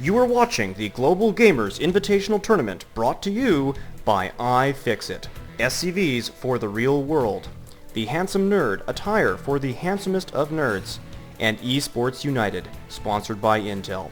You are watching the Global Gamers Invitational Tournament brought to you by iFixit. SCVs for the real world. The Handsome Nerd attire for the handsomest of nerds. And Esports United, sponsored by Intel.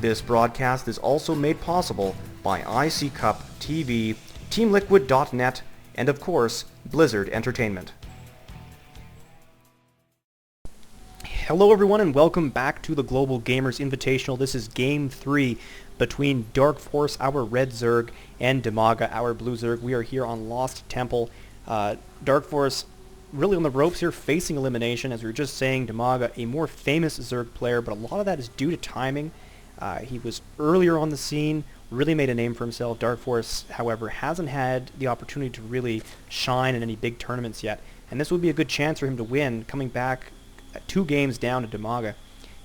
This broadcast is also made possible by IC Cup TV, TeamLiquid.net, and of course, Blizzard Entertainment. Hello everyone and welcome back to the Global Gamers Invitational. This is Game 3 between DarKFoRcE, our red Zerg, and Dimaga, our blue Zerg. We are here on Lost Temple. DarKFoRcE really on the ropes here, facing elimination. As we were just saying, Dimaga, a more famous Zerg player, but a lot of that is due to timing. He was earlier on the scene, really made a name for himself. DarKFoRcE, however, hasn't had the opportunity to really shine in any big tournaments yet. And this would be a good chance for him to win, coming back 2 games down to Dimaga,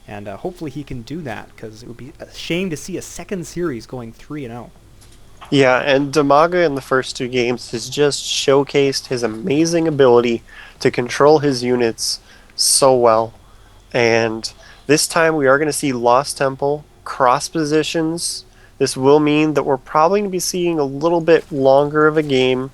and hopefully he can do that, because it would be a shame to see a second series going 3-0. Yeah, and Dimaga in the first 2 games has just showcased his amazing ability to control his units so well. And this time we are going to see Lost Temple, cross positions. This will mean that we're probably going to be seeing a little bit longer of a game.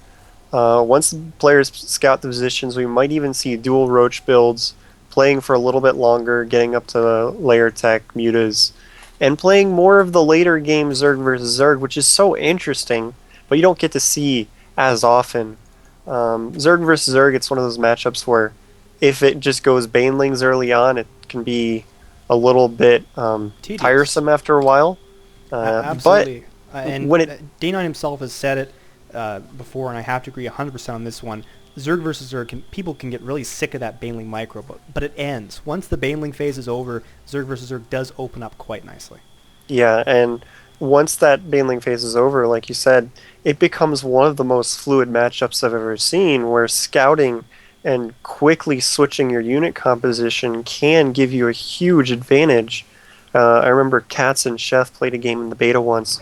Once the players scout the positions, we might even see dual Roach builds, playing for a little bit longer, getting up to layer tech, mutas, and playing more of the later game Zerg versus Zerg, which is so interesting, but you don't get to see as often. Zerg versus Zerg, it's one of those matchups where if it just goes Banelings early on, it can be a little bit tiresome after a while. Absolutely. And when D9 himself has said it before, and I have to agree 100% on this one. Zerg versus Zerg, people can get really sick of that Baneling micro, but it ends. Once the Baneling phase is over, Zerg versus Zerg does open up quite nicely. Yeah, and once that Baneling phase is over, like you said, it becomes one of the most fluid matchups I've ever seen, where scouting and quickly switching your unit composition can give you a huge advantage. I remember Katz and Chef played a game in the beta once,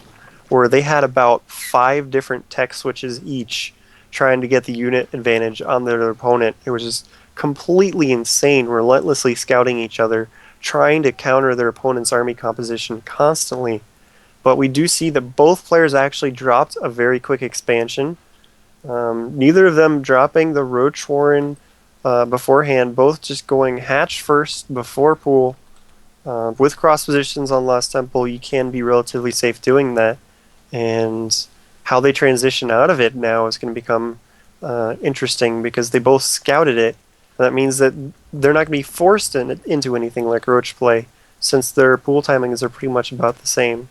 where they had about 5 different tech switches each, trying to get the unit advantage on their opponent. It was just completely insane, relentlessly scouting each other, trying to counter their opponent's army composition constantly. But we do see that both players actually dropped a very quick expansion. Neither of them dropping the Roach Warren beforehand, both just going hatch first before pool. With cross positions on Lost Temple, you can be relatively safe doing that. And how they transition out of it now is going to become interesting, because they both scouted it. That means that they're not going to be forced into anything like Roach play, since their pool timings are pretty much about the same.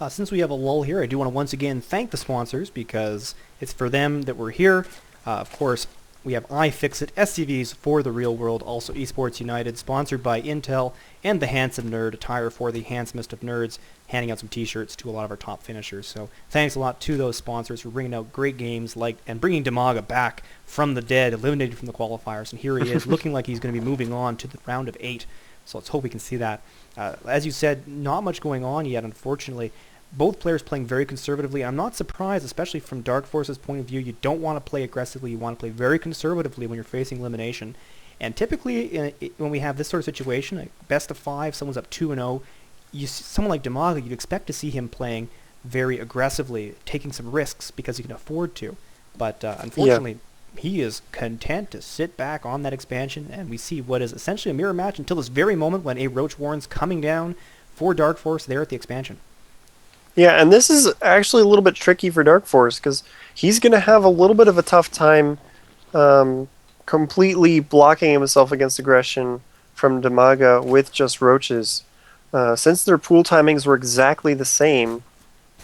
Since we have a lull here, I do want to once again thank the sponsors, because it's for them that we're here. Of course, we have iFixit, SCVs for the real world, also Esports United, sponsored by Intel, and the Handsome Nerd, attire for the handsomest of nerds, handing out some t-shirts to a lot of our top finishers. So thanks a lot to those sponsors for bringing out great games and bringing Dimaga back from the dead, eliminated from the qualifiers, and here he is, looking like he's going to be moving on to the round of 8. So let's hope we can see that. As you said, not much going on yet, unfortunately. Both players playing very conservatively. I'm not surprised, especially from DarKFoRcE's point of view. You don't want to play aggressively. You want to play very conservatively when you're facing elimination. And typically, when we have this sort of situation, like best of 5, someone's up 2-0, someone like Dimaga, you'd expect to see him playing very aggressively, taking some risks because he can afford to. But unfortunately, he is content to sit back on that expansion, and we see what is essentially a mirror match until this very moment when a Roach Warren's coming down for DarKFoRcE there at the expansion. Yeah, and this is actually a little bit tricky for DarKFoRcE, because he's going to have a little bit of a tough time completely blocking himself against aggression from Dimaga with just Roaches. Since their pool timings were exactly the same,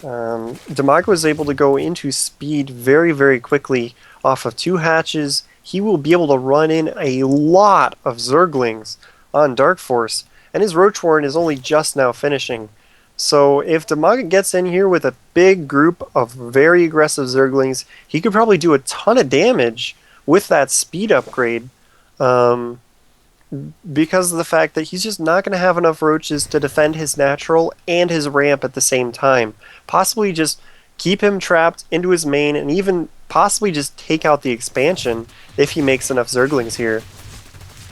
Dimaga was able to go into speed very, very quickly off of 2 hatches. He will be able to run in a lot of Zerglings on DarKFoRcE, and his Roach Warren is only just now finishing. So if Dimaga gets in here with a big group of very aggressive Zerglings, he could probably do a ton of damage with that speed upgrade, because of the fact that he's just not going to have enough Roaches to defend his natural and his ramp at the same time. Possibly just keep him trapped into his main, and even possibly just take out the expansion if he makes enough Zerglings here.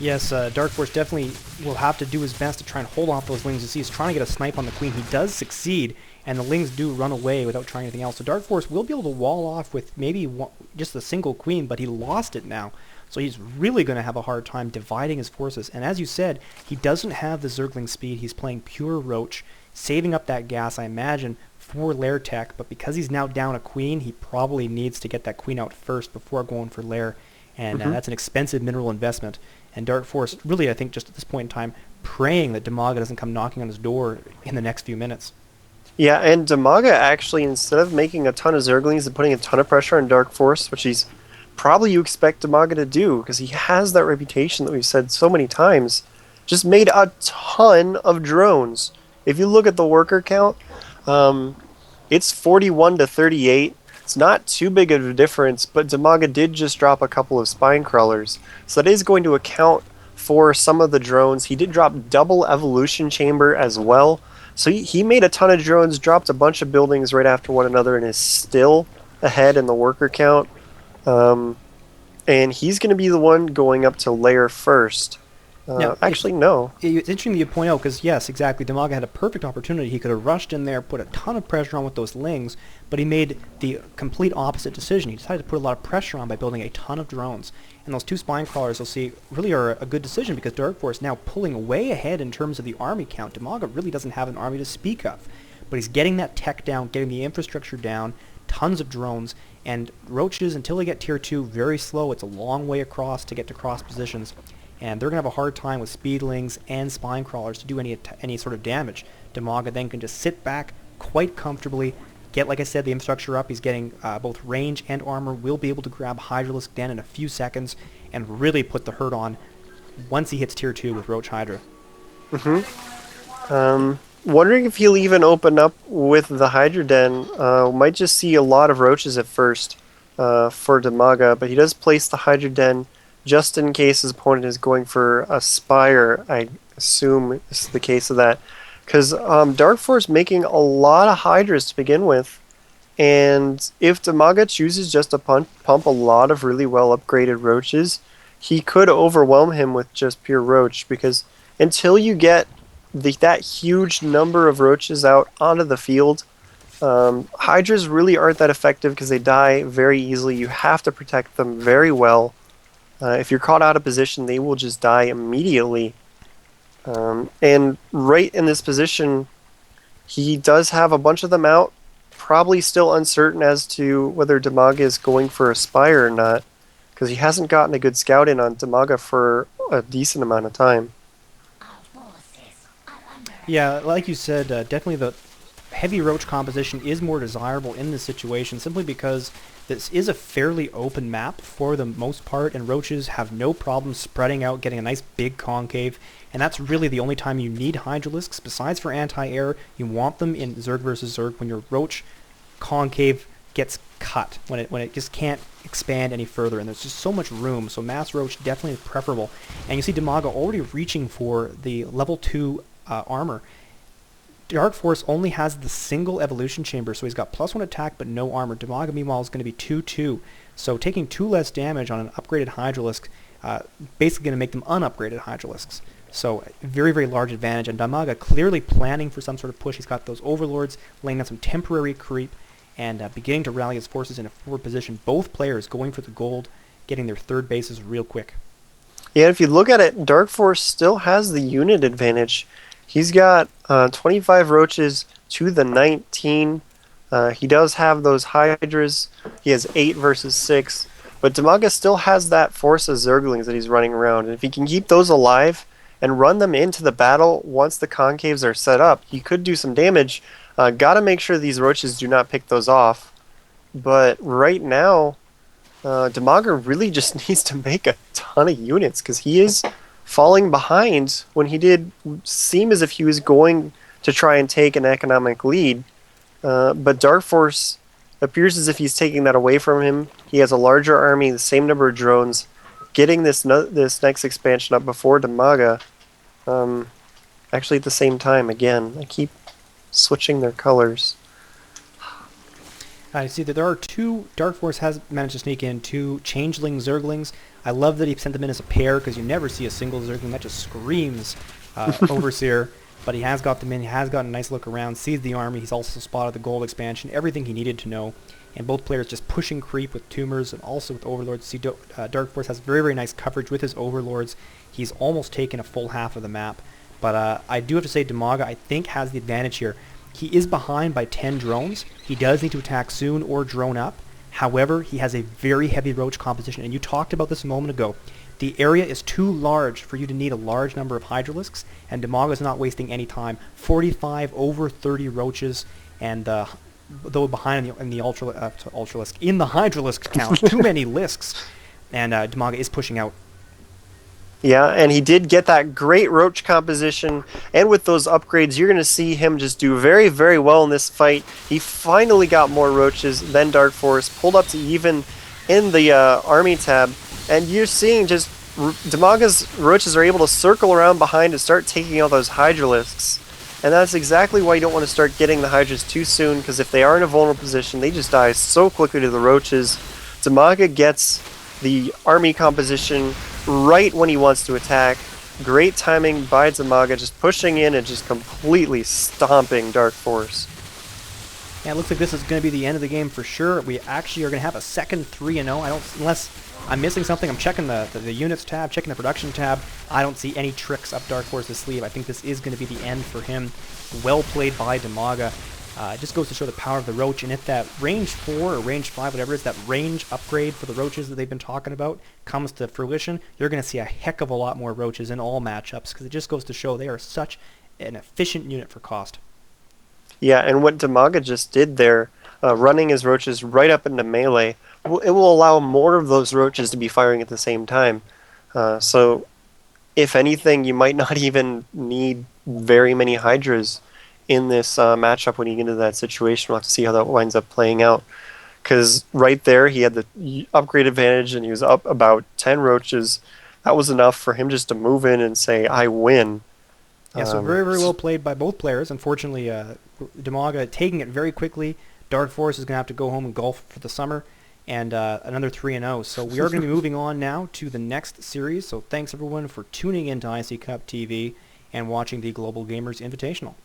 Yes, DarKFoRcE definitely will have to do his best to try and hold off those lings. You see, he's trying to get a snipe on the queen. He does succeed, and the lings do run away without trying anything else. So DarKFoRcE will be able to wall off with maybe just a single queen, but he lost it now. So he's really going to have a hard time dividing his forces. And as you said, he doesn't have the Zergling speed. He's playing pure Roach, saving up that gas, I imagine, for Lair tech. But because he's now down a queen, he probably needs to get that queen out first before going for Lair. And that's an expensive mineral investment. And DarKFoRcE really, I think, just at this point in time, praying that Dimaga doesn't come knocking on his door in the next few minutes. Yeah, and Dimaga actually, instead of making a ton of Zerglings and putting a ton of pressure on DarKFoRcE, which he's probably you expect Dimaga to do, because he has that reputation that we've said so many times, just made a ton of drones. If you look at the worker count, it's 41 to 38. It's not too big of a difference, but Dimaga did just drop a couple of spine crawlers. So that is going to account for some of the drones. He did drop double evolution chamber as well. So he made a ton of drones, dropped a bunch of buildings right after one another, and is still ahead in the worker count. And he's going to be the one going up to Lair first. Actually, no. It's interesting that you point out, because yes, exactly, Dimaga had a perfect opportunity. He could have rushed in there, put a ton of pressure on with those lings, but he made the complete opposite decision. He decided to put a lot of pressure on by building a ton of drones. And those two spine crawlers, you'll see, really are a good decision, because DarKFoRcE is now pulling way ahead in terms of the army count. Dimaga really doesn't have an army to speak of, but he's getting that tech down, getting the infrastructure down, tons of drones, and roaches, until they get tier 2, very slow. It's a long way across to get to cross positions. And they're going to have a hard time with speedlings and spine crawlers to do any sort of damage. Dimaga then can just sit back quite comfortably, get, like I said, the infrastructure up. He's getting both range and armor, will be able to grab Hydralisk Den in a few seconds, and really put the hurt on once he hits tier 2 with Roach Hydra. Wondering if he'll even open up with the Hydra Den. Might just see a lot of roaches at first for Dimaga, but he does place the Hydra Den just in case his opponent is going for a Spire. I assume this is the case of that. Because DarKFoRcE making a lot of Hydras to begin with. And if Dimaga chooses just to pump a lot of really well upgraded Roaches, he could overwhelm him with just pure Roach. Because until you get that huge number of Roaches out onto the field, Hydras really aren't that effective because they die very easily. You have to protect them very well. If you're caught out of position, they will just die immediately. And right in this position, he does have a bunch of them out. Probably still uncertain as to whether Dimaga is going for a Spire or not, because he hasn't gotten a good scout in on Dimaga for a decent amount of time. Yeah, like you said, definitely the heavy Roach composition is more desirable in this situation, simply because this is a fairly open map for the most part, and Roaches have no problem spreading out, getting a nice big concave, and that's really the only time you need Hydralisks. Besides for anti-air, you want them in Zerg versus Zerg when your Roach concave gets cut, when it just can't expand any further, and there's just so much room, so Mass Roach definitely is preferable. And you see Dimaga already reaching for the level 2 armor. DarKFoRcE only has the single evolution chamber, so he's got +1 attack but no armor. Dimaga, meanwhile, is going to be 2/2, so taking 2 less damage on an upgraded Hydralisk, basically going to make them unupgraded Hydralisks. So very, very large advantage, and Dimaga clearly planning for some sort of push. He's got those Overlords laying down some temporary creep, and beginning to rally his forces in a forward position. Both players going for the gold, getting their third bases real quick. Yeah, if you look at it, DarKFoRcE still has the unit advantage. He's got 25 Roaches to the 19. He does have those Hydras. He has 8 versus 6. But Dimaga still has that force of Zerglings that he's running around. And if he can keep those alive and run them into the battle once the concaves are set up, he could do some damage. Gotta make sure these Roaches do not pick those off. But right now, Dimaga really just needs to make a ton of units, because he is falling behind when he did seem as if he was going to try and take an economic lead. But DarKFoRcE appears as if he's taking that away from him. He has a larger army, the same number of drones, getting this next expansion up before Dimaga. Actually at the same time, again. I keep switching their colors. I see that there are 2, DarKFoRcE has managed to sneak in 2 Changeling Zerglings. I love that he sent them in as a pair because you never see a single Zergling. That just screams Overseer. But he has got them in. He has got a nice look around, sees the army. He's also spotted the gold expansion, everything he needed to know. And both players just pushing creep with tumors and also with overlords. See, DarKFoRcE has very, very nice coverage with his overlords. He's almost taken a full half of the map. But I do have to say Dimaga, I think, has the advantage here. He is behind by 10 drones. He does need to attack soon or drone up. However, he has a very heavy roach composition. And you talked about this a moment ago. The area is too large for you to need a large number of Hydralisks, and Dimaga is not wasting any time. 45 over 30 roaches, and though behind in the Ultralisk, in the Hydralisk count, too many Lisks, and Dimaga is pushing out. Yeah, and he did get that great roach composition, and with those upgrades, you're going to see him just do very, very well in this fight. He finally got more roaches than DarKFoRcE, pulled up to even in the army tab, and you're seeing just Dimaga's roaches are able to circle around behind and start taking out those Hydralisks. And that's exactly why you don't want to start getting the Hydras too soon, because if they are in a vulnerable position, they just die so quickly to the roaches. Dimaga gets the army composition right when he wants to attack. Great timing by Dimaga, just pushing in and just completely stomping DarKFoRcE. Yeah, it looks like this is going to be the end of the game for sure. We actually are going to have a second 3-0. Unless I'm missing something. I'm checking the units tab, checking the production tab. I don't see any tricks up DarKFoRcE's sleeve. I think this is going to be the end for him. Well played by Dimaga. It just goes to show the power of the Roach, and if that range 4 or range 5, whatever it is, that range upgrade for the Roaches that they've been talking about comes to fruition, you're going to see a heck of a lot more Roaches in all matchups, because it just goes to show they are such an efficient unit for cost. Yeah, and what Dimaga just did there, running his Roaches right up into melee, it will allow more of those Roaches to be firing at the same time. So, if anything, you might not even need very many Hydras in this matchup when you get into that situation. We'll have to see how that winds up playing out. Because right there, he had the upgrade advantage, and he was up about 10 Roaches. That was enough for him just to move in and say, I win. Yeah, so very, very well played by both players. Unfortunately, Dimaga taking it very quickly. DarKFoRcE is going to have to go home and golf for the summer. And another 3-0. So we are going to be moving on now to the next series. So thanks, everyone, for tuning in to IC Cup TV and watching the Global Gamers Invitational.